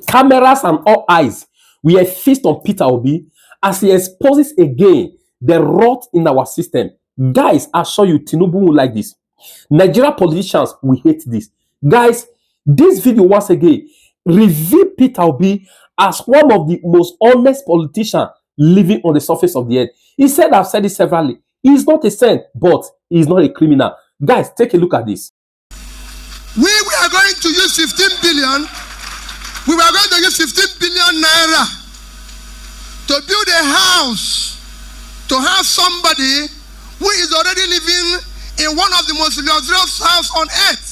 Cameras and all eyes were fixed on Peter Obi as he exposes again the rot in our system. Guys, I assure you, Tinubu will like this. Nigeria politicians will hate this. Guys, this video once again reveal Peter Obi as one of the most honest politicians living on the surface of the earth. He said, I've said it severally, he's not a saint, but he's not a criminal. Guys, take a look at this. We are going to use 15 billion. We were going to use 15 billion naira to build a house, to have somebody who is already living in one of the most luxurious houses on earth.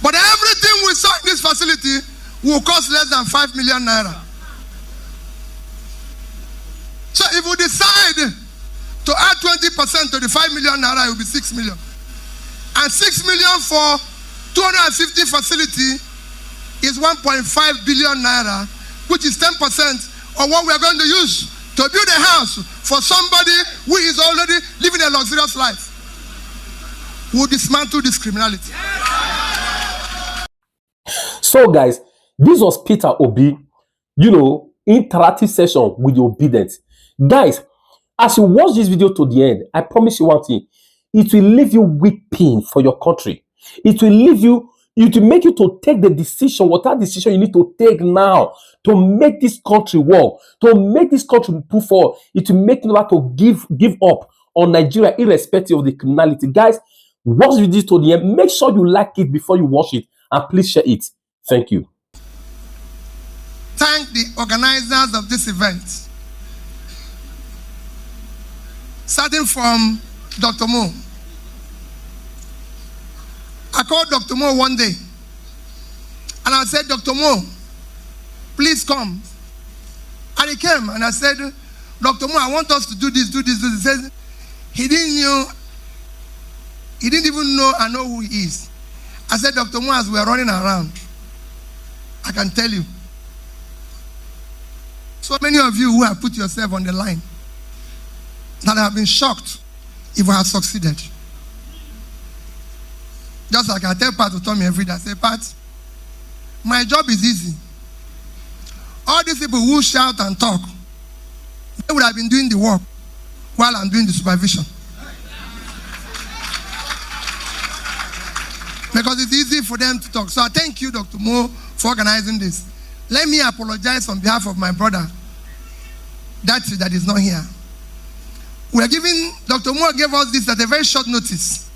But everything we saw in this facility will cost less than 5 million naira. So if we decide to add 20% to the 5 million naira, it will be 6 million. And 6 million for 250 facility is 1.5 billion naira, which is 10% of what we are going to use to build a house for somebody who is already living a luxurious life. We'll dismantle this criminality. So guys, this was Peter Obi, interactive session with the obedient. Guys, as you watch this video to the end, I promise you one thing. It will leave you weeping for your country. It will leave you, it will make you to take the decision, whatever decision you need to take now to make this country work, to make this country move forward. It will make you have to give up on Nigeria irrespective of the criminality. Guys, watch this video to the end. Make sure you like it before you watch it, and please share it. Thank you. Thank the organizers of this event, starting from Dr. Mo. I called Dr. Mo one day and I said, Dr. Mo, please come. And he came and I said, Dr. Mo, I want us to do this, do this, do this. He said he didn't even know I know who he is. I said, Dr. Mo, as we are running around, I can tell you. So many of you who have put yourself on the line that have been shocked if we have succeeded. Just like I tell Pat to tell me every day, I say, Pat, my job is easy. All these people who shout and talk, they would have been doing the work while I'm doing the supervision. Because it's easy for them to talk. So I thank you, Dr. Mo, for organizing this. Let me apologize on behalf of my brother, that is not here. We are giving, Dr. Mo gave us this at a very short notice.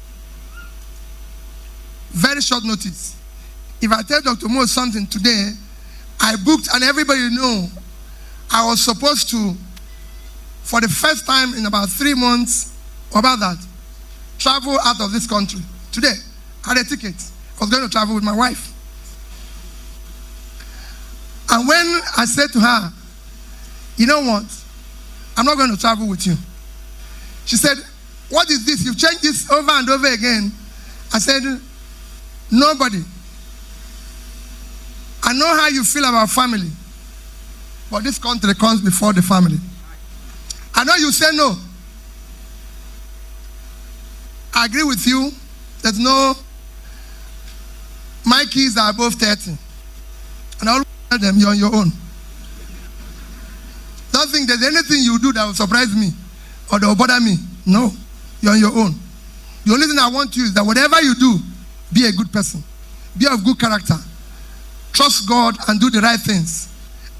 Very short notice. If I tell Dr. Mo something today, I booked, and everybody know, I was supposed to, for the first time in about 3 months, about that, travel out of this country. Today, I had a ticket. I was going to travel with my wife. And when I said to her, you know what? I'm not going to travel with you. She said, what is this? You've changed this over and over again. I said, nobody. I know how you feel about family, but this country comes before the family. I know you say no. I agree with you. There's no, my kids are above 30. And I always tell them, you're on your own. Don't think there's anything you do that will surprise me or that will bother me. No, you're on your own. The only thing I want you is that whatever you do, be a good person. Be of good character. Trust God and do the right things.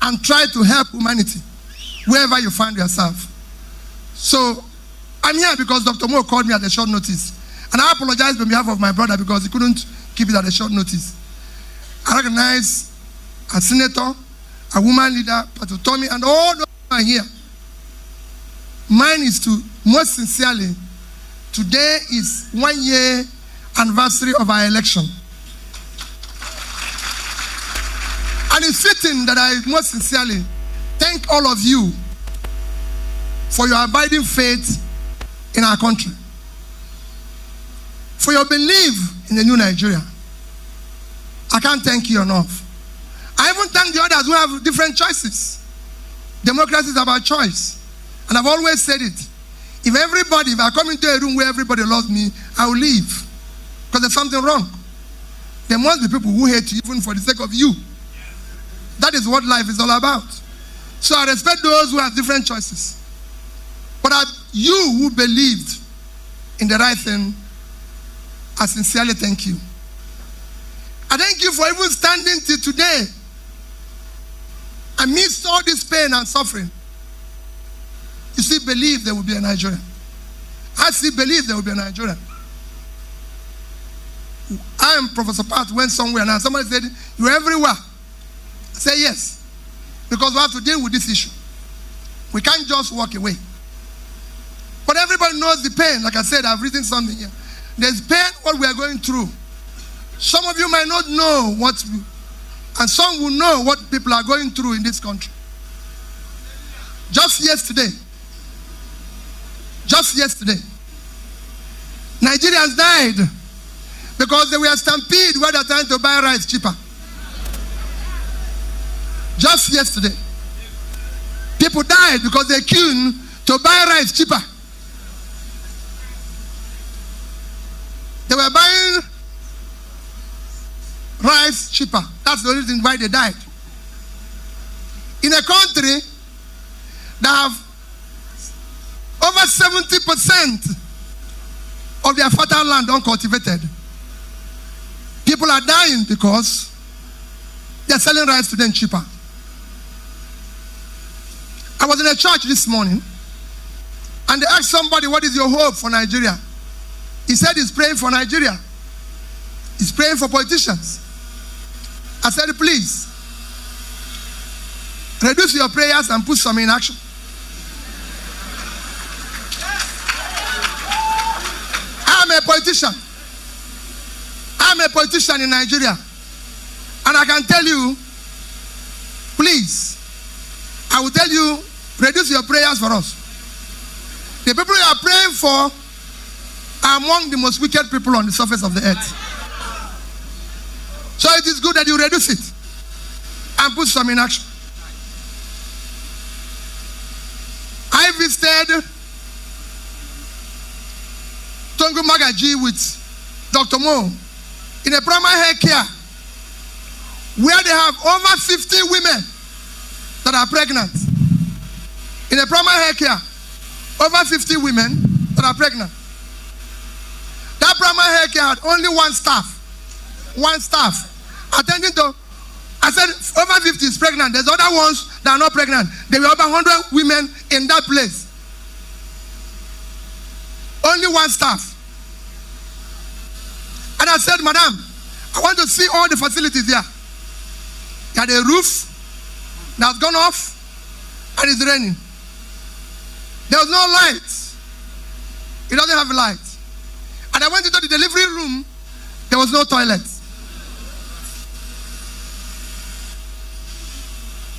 And try to help humanity wherever you find yourself. So, I'm here because Dr. Mo called me at a short notice. And I apologize on behalf of my brother because he couldn't keep it at a short notice. I recognize a senator, a woman leader, Pastor Tommy, and all those who are here. Mine is to, most sincerely, today is 1 year anniversary of our election. And it's fitting that I most sincerely thank all of you for your abiding faith in our country, for your belief in the new Nigeria. I can't thank you enough. I even thank the others who have different choices. Democracy is about choice. And I've always said it. If I come into a room where everybody loves me, I will leave. Because there's something wrong. There must be people who hate you even for the sake of you. That is what life is all about. So I respect those who have different choices. But you who believed in the right thing, I sincerely thank you. I thank you for even standing till today amidst all this pain and suffering. You still believe there will be a Nigerian. I still believe there will be a Nigerian. I am Professor Pat went somewhere now. Somebody said, you're everywhere. I say yes. Because we have to deal with this issue. We can't just walk away. But everybody knows the pain. Like I said, I've written something here. There's pain, what we are going through. Some of you might not know what, and some will know what people are going through in this country. Just yesterday, Nigerians died because they were stampede where they're trying to buy rice cheaper. Just yesterday, people died because they queued to buy rice cheaper. They were buying rice cheaper. That's the reason why they died. In a country that have over 70% of their fertile land uncultivated, people are dying because they're selling rice to them cheaper. I was in a church this morning and they asked somebody, what is your hope for Nigeria? He said he's praying for Nigeria. He's praying for politicians. I said, please, reduce your prayers and put some in action. I'm a politician. I'm a politician in Nigeria. And I can tell you, please, I will tell you, reduce your prayers for us. The people you are praying for are among the most wicked people on the surface of the earth. So it is good that you reduce it and put some in action. I visited Tongo Magaji with Dr. Mo in a primary health care where they have over 50 women that are pregnant. In a primary health care, over 50 women that are pregnant. That primary health care had only one staff attending to. I said over 50 is pregnant. There's other ones that are not pregnant. There were over 100 women in that place. Only one staff. And I said, Madam, I want to see all the facilities there. There had a roof that has gone off and it's raining. There was no light. It doesn't have a light. And I went into the delivery room. There was no toilet.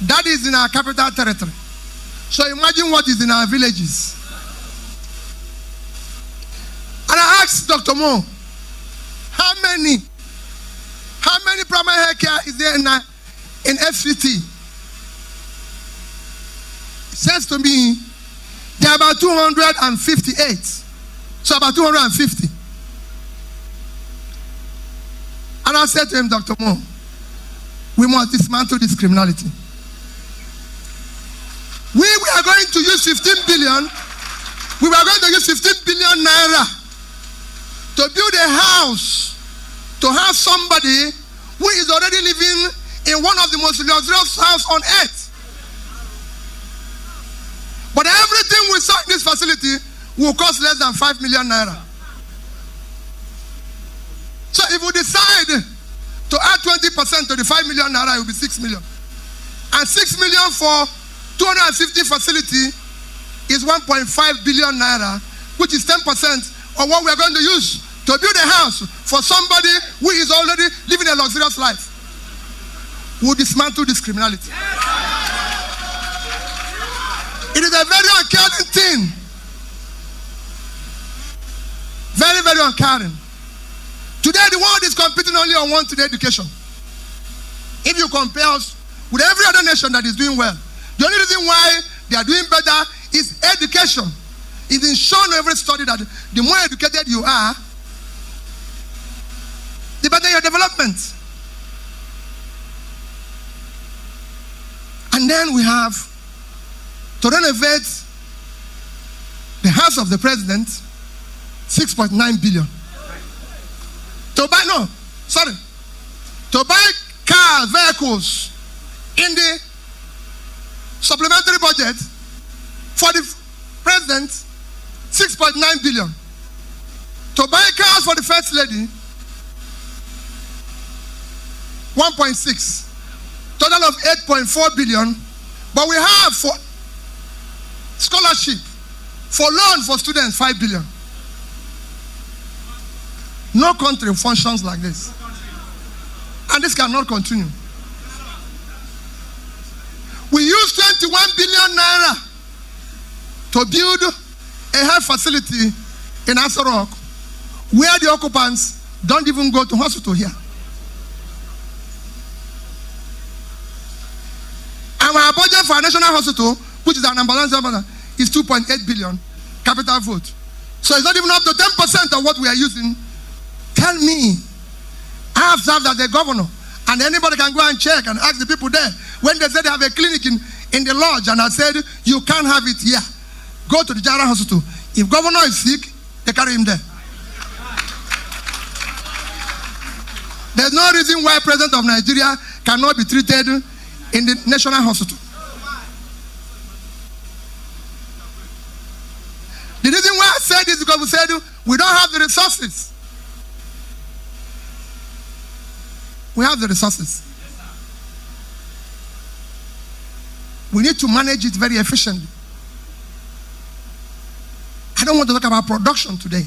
That is in our capital territory. So imagine what is in our villages. And I asked Dr. Mo, how many primary health care is there in FCT? It says to me, there are about 258. So about 250. And I said to him, Dr. Mo, we must dismantle this criminality. We are going to use 15 billion. We were going to use 15 billion naira to build a house, to have somebody who is already living in one of the most luxurious houses on earth. But everything we saw in this facility will cost less than 5 million naira. So if we decide to add 20% to the 5 million naira, it will be 6 million. And 6 million for 250 facility is 1.5 billion naira, which is 10% of what we are going to use to build a house for somebody who is already living a luxurious life. We'll dismantle this criminality. It is a very uncaring thing. Very, very uncaring. Today the world is competing only on one today education. If you compare us with every other nation that is doing well, the only reason why they are doing better is education. It is shown in every study that the more educated you are, the better your development. And then we have to renovate the house of the president, 6.9 billion. To buy cars, vehicles in the supplementary budget for the president, 6.9 billion. To buy cars for the first lady, 1.6. Total of 8.4 billion. But we have for scholarship, for loan for students, 5 billion. No country functions like this. And this cannot continue. We use 21 billion naira to build a health facility in Aso Rock, where the occupants don't even go to hospital here. And our budget for a national hospital, which is our number one, is 2.8 billion capital vote. So it's not even up to 10% of what we are using. Tell me, I have served as a governor, and anybody can go and check and ask the people there. When they said they have a clinic in the lodge, and I said, you can't have it here. Go to the general hospital. If governor is sick, they carry him there. There's no reason why president of Nigeria cannot be treated in the national hospital. The reason why I said this is because we said we don't have the resources. We have the resources. We need to manage it very efficiently. I don't want to talk about production today,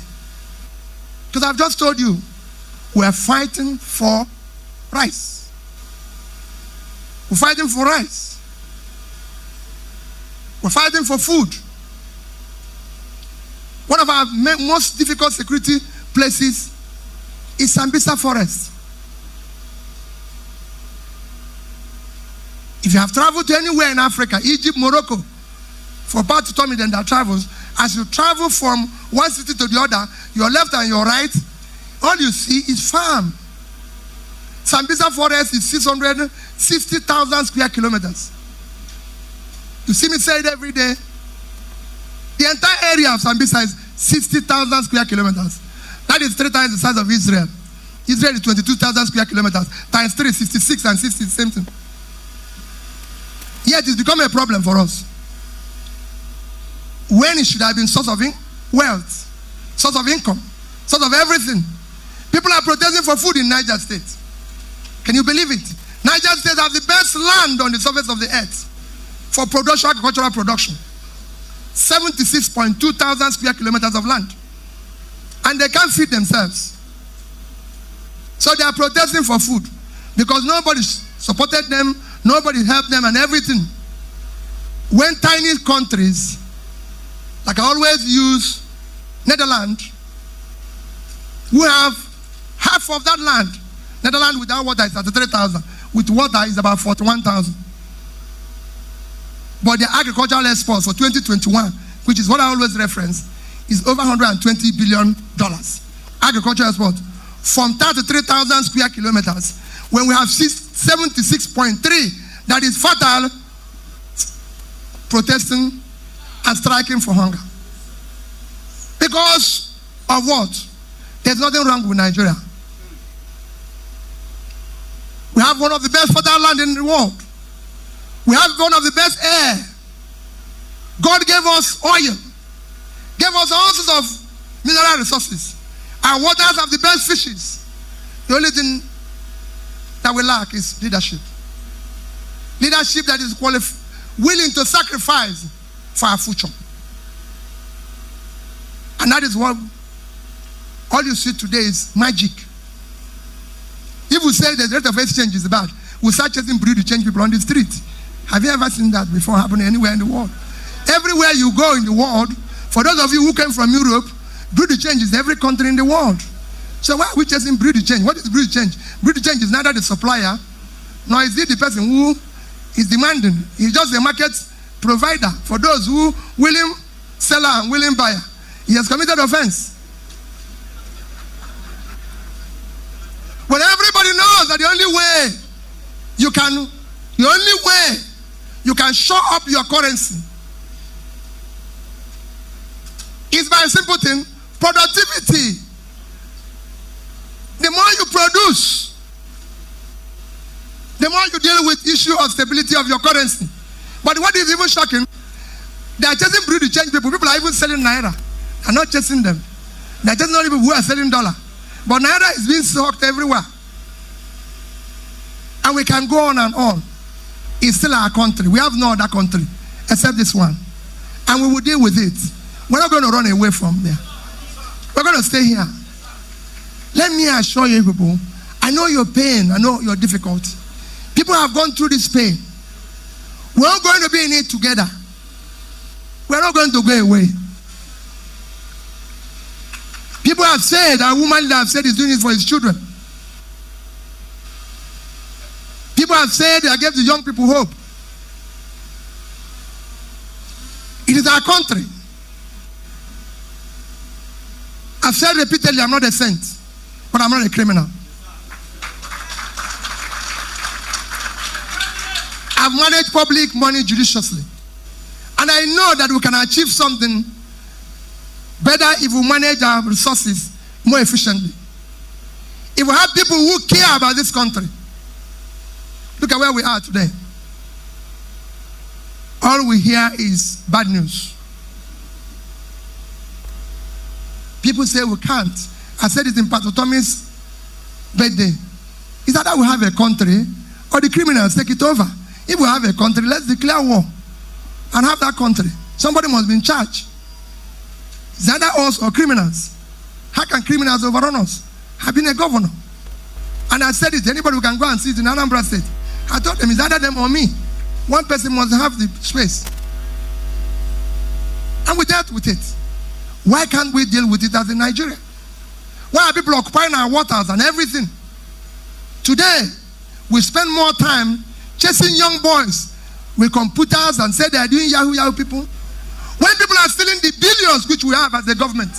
because I've just told you we are fighting for rice. We're fighting for rice. We're fighting for food. One of our most difficult security places is Sambisa Forest. If you have traveled to anywhere in Africa, Egypt, Morocco, for part to tell me then that travels, as you travel from one city to the other, your left and your right, all you see is farm. Sambisa Forest is 660,000 square kilometers. You see me say it every day. The entire area of Sambisa is 60,000 square kilometers. That is 3 times the size of Israel. Israel is 22,000 square kilometers. Times 3, 66 and 60, same thing. Yet it's become a problem for us. When it should have been source of wealth, source of income, source of everything. People are protesting for food in Niger State. Can you believe it? Niger State has the best land on the surface of the earth for production, agricultural production. 76.2 thousand square kilometers of land. And they can't feed themselves. So they are protesting for food because nobody supported them, nobody helped them and everything. When tiny countries, like I always use Netherlands, who have half of that land. Netherlands without water is 33,000. With water is about 41,000. But the agricultural exports for 2021, which is what I always reference, is over $120 billion. Agricultural export from 33,000 square kilometers, when we have 76.3 that is fertile, protesting and striking for hunger. Because of what? There's nothing wrong with Nigeria. We have one of the best fertile land in the world. We have one of the best air. God gave us oil, gave us all sorts of mineral resources. Our waters have the best fishes. The only thing that we lack is leadership. Leadership that is willing to sacrifice for our future. And that is what all you see today is magic. If we say the rate of exchange is bad, we start chasing breed to change people on the street. Have you ever seen that before happen anywhere in the world? Everywhere you go in the world, for those of you who came from Europe, breed to change is every country in the world. So why are we chasing breed to change? What is breed to change? Breed to change is neither the supplier, nor is it the person who is demanding. He's just a market provider for those who willing seller and willing buyer. He has committed offense. When everybody knows that the only way you can show up your currency is by a simple thing, productivity. The more you produce, the more you deal with issue of stability of your currency. But what is even shocking, they are chasing brew to change people. People are even selling naira. They are not chasing them. They are just not people who are selling dollar. But naira is being soaked everywhere. And we can go on and on. It's still our country. We have no other country except this one. And we will deal with it. We're not going to run away from there. We're going to stay here. Let me assure you people, I know your pain. I know your difficulty. People have gone through this pain. We're all going to be in it together. We're not going to go away. People have said, a woman that have said is doing it for his children. People have said they gave the young people hope. It is our country. I've said repeatedly, I'm not a saint, but I'm not a criminal. I've managed public money judiciously. And I know that we can achieve something better if we manage our resources more efficiently. If we have people who care about this country. Look at where we are today. All we hear is bad news. People say we can't. I said it in Pastor Tommy's birthday. Is that we have a country or the criminals take it over? If we have a country, let's declare war and have that country. Somebody must be in charge. It's either us or criminals. How can criminals overrun us? I've been a governor. And I said it, anybody who can go and see it in Anambra State. I told them, it's either them or me. One person must have the space. And we dealt with it. Why can't we deal with it as in Nigeria? Why are people occupying our waters and everything? Today, we spend more time chasing young boys with computers and say they are doing Yahoo people. When people are stealing the billions which we have as the government.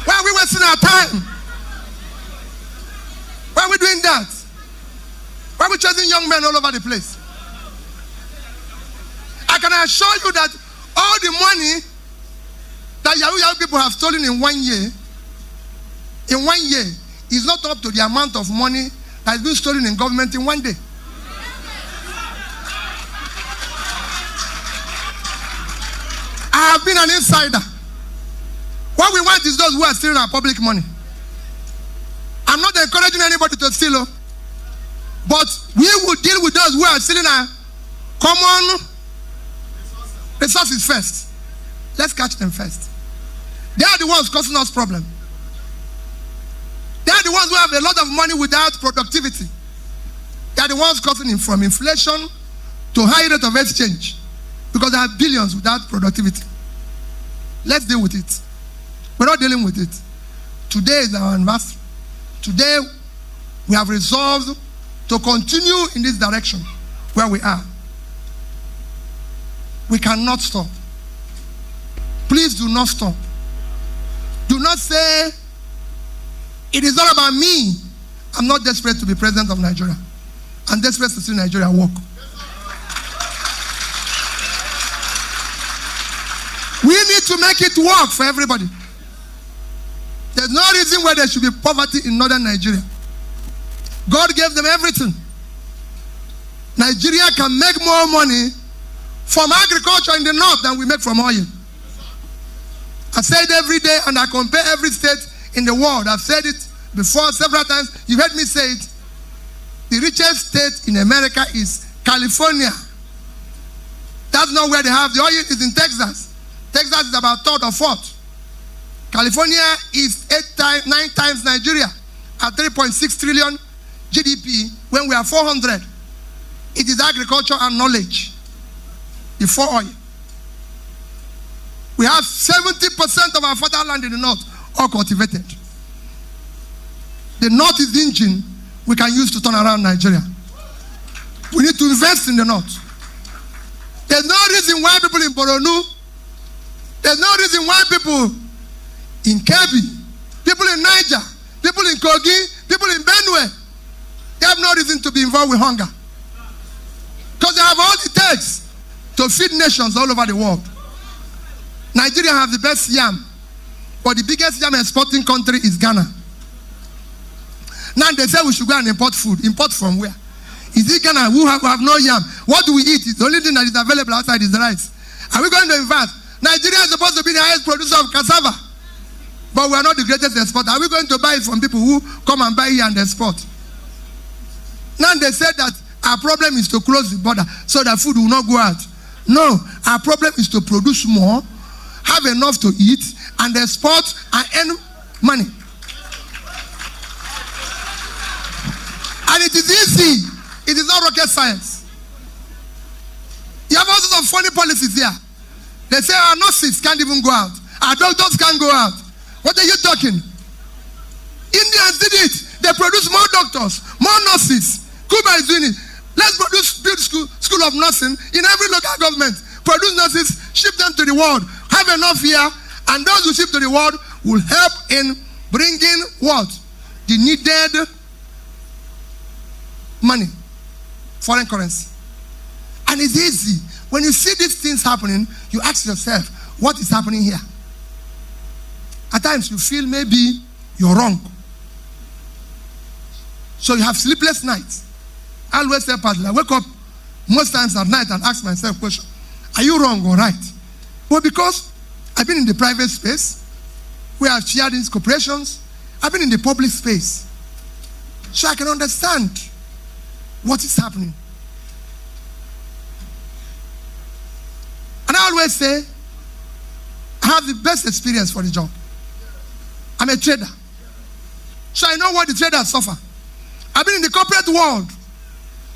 Why are we wasting our time? Why are we doing that? Why are we chasing young men all over the place? I can assure you that all the money that Yahoo people have stolen in 1 year, is not up to the amount of money that has been stolen in government in 1 day. I have been an insider. What we want is those who are stealing our public money. I'm not encouraging anybody to steal, but we will deal with those who are stealing our common resources first. Let's catch them first. They are the ones causing us problems. They are the ones who have a lot of money without productivity. They are the ones causing from inflation to high rate of exchange because they have billions without productivity. Let's deal with it. We're not dealing with it. Today is our anniversary. Today, we have resolved to continue in this direction where we are. We cannot stop. Please do not stop. Do not say, it is all about me. I'm not desperate to be president of Nigeria. I'm desperate to see Nigeria work. We need to make it work for everybody. There's no reason why there should be poverty in northern Nigeria. God gave them everything. Nigeria can make more money from agriculture in the north than we make from oil. I say it every day and I compare every state in the world. I've said it before several times. You've heard me say it. The richest state in America is California. That's not where they have the oil. Is in Texas. Texas is about third or fourth. California is 9 times Nigeria at 3.6 trillion GDP when we are 400. It is agriculture and knowledge before oil. We have 70% of our fertile land in the north all cultivated. The north is the engine we can use to turn around Nigeria. We need to invest in the north. There's no reason why people in Boronu, there's no reason why people in Kebbi, people in Niger, people in Kogi, people in Benue. They have no reason to be involved with hunger. Because they have all it takes to feed nations all over the world. Nigeria have the best yam, but the biggest yam exporting country is Ghana. Now they say we should go and import food. Import from where? Is it Ghana who have no yam? What do we eat? The only thing that is available outside is rice. Are we going to invest? Nigeria is supposed to be the highest producer of cassava, but we are not the greatest exporter. Are we going to buy it from people who come and buy here and export? Now they said that our problem is to close the border so that food will not go out. No, our problem is to produce more, have enough to eat, and export and earn money. And it is easy. It is not rocket science. You have all sorts of funny policies here. They say our nurses can't even go out. Our doctors can't go out. What are you talking? Indians did it. They produce more doctors, more nurses. Cuba is doing it. Let's build school of nursing in every local government. Produce nurses, ship them to the world. Have enough here, and those who ship to the world will help in bringing what? The needed money, foreign currency. And it's easy. When you see these things happening, you ask yourself, what is happening here? At times you feel maybe you're wrong. So you have sleepless nights. I always tell partners, I wake up most times at night and ask myself a question. Are you wrong or right? Well, because I've been in the private space, where I've shared these corporations, I've been in the public space. So I can understand what is happening. And I always say, I have the best experience for the job. I'm a trader. So I know what the traders suffer. I've been in the corporate world.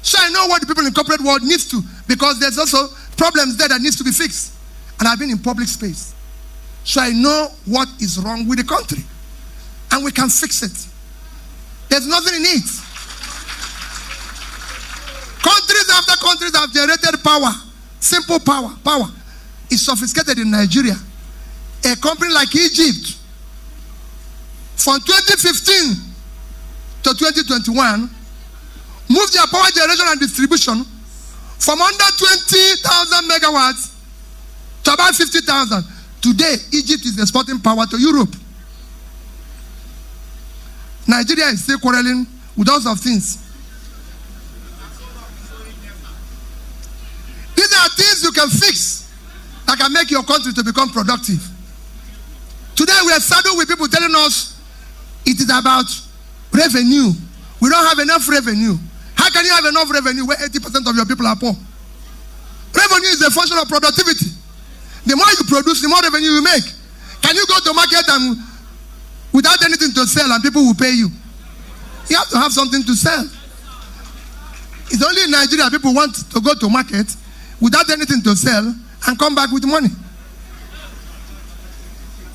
So I know what the people in the corporate world needs to, because there's also problems there that needs to be fixed. And I've been in public space. So I know what is wrong with the country. And we can fix it. There's nothing in it. Countries after countries have generated power. Simple power. Power is sophisticated in Nigeria. A company like Egypt, from 2015 to 2021, moved their power generation and distribution from under 20,000 megawatts to about 50,000. Today, Egypt is exporting power to Europe. Nigeria is still quarreling with all sorts of things. These are things you can fix that can make your country to become productive. Today, we are saddled with people telling us it is about revenue. We don't have enough revenue. How can you have enough revenue where 80% of your people are poor? Revenue is a function of productivity. The more you produce, the more revenue you make. Can you go to market and without anything to sell and people will pay you? You have to have something to sell. It's only in Nigeria people want to go to market without anything to sell and come back with money.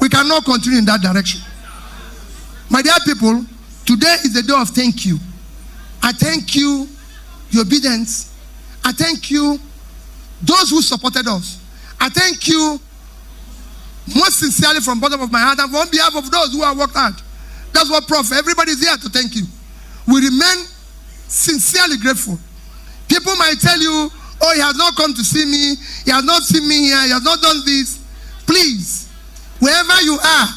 We cannot continue in that direction. My dear people, today is the day of thank you. I thank you, your obedience. I thank you, those who supported us. I thank you most sincerely from the bottom of my heart and on behalf of those who have worked hard. That's what Prof. Everybody is here to thank you. We remain sincerely grateful. People might tell you, oh, he has not come to see me. He has not seen me here. He has not done this. Please, wherever you are,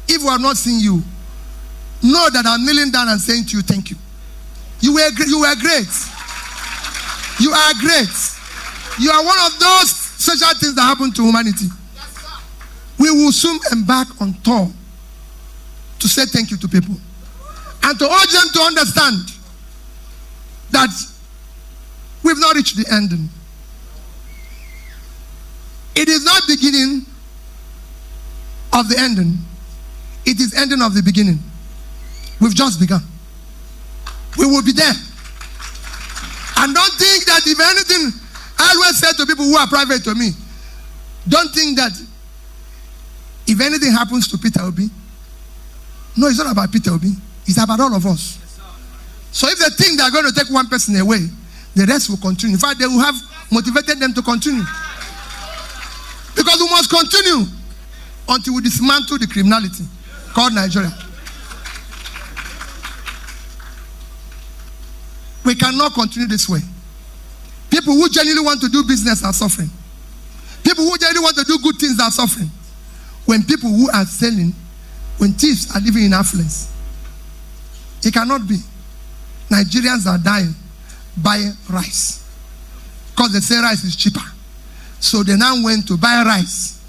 if we have not seen you, know that I'm kneeling down and saying to you, thank you. You were great. You are great. You are one of those special things that happen to humanity. We will soon embark on tour to say thank you to people and to urge them to understand that we've not reached the ending. It is not beginning of the ending. It is ending of the beginning. We've just begun. We will be there. And don't think that if anything, I always say to people who are private to me, don't think that if anything happens to Peter Obi, no, it's not about Peter Obi. It's about all of us. So if they think they're going to take one person away, the rest will continue. In fact, they will have motivated them to continue. Because we must continue. until we dismantle the criminality called Nigeria. We cannot continue this way. People who genuinely want to do business are suffering. People who genuinely want to do good things are suffering. When people who are selling, when thieves are living in affluence, it cannot be. Nigerians are dying buying rice because they say rice is cheaper. So they now went to buy rice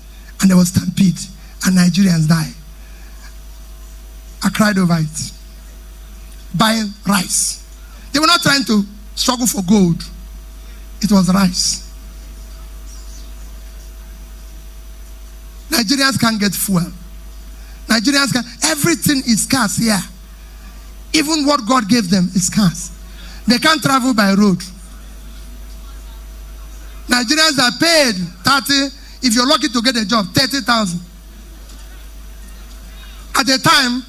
and there was stampede and Nigerians died. I cried over it. Buying rice. They were not trying to struggle for gold. It was rice. Nigerians can't get fuel. Nigerians can, everything is scarce here. Even what God gave them is scarce. They can't travel by road. Nigerians are paid 30, if you're lucky to get a job, 30,000. At a time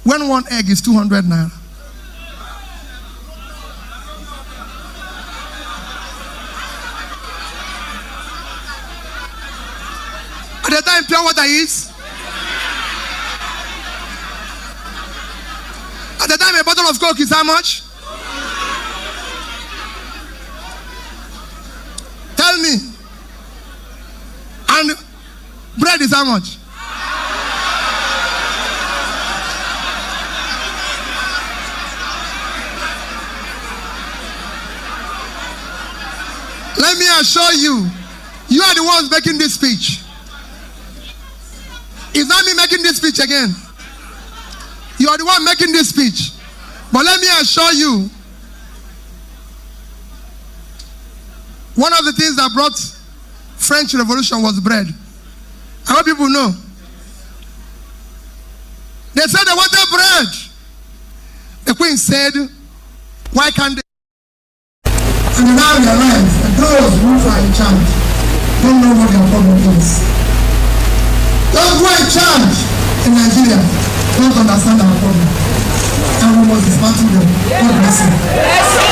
when one egg is 200 naira. At the time pure water is. At the time a bottle of Coke is how much? Tell me. And bread is how much? Let me assure you, you are the ones making this speech. It's not me making this speech again. You are the one making this speech. But let me assure you, one of the things that brought French Revolution was bread. I hope people know. They said they wanted bread. The queen said, why can't they? And they now realize that those who are in charge don't know what their problem is. Those who are in charge in Nigeria don't understand our problem. And we must dismantle them. God bless you.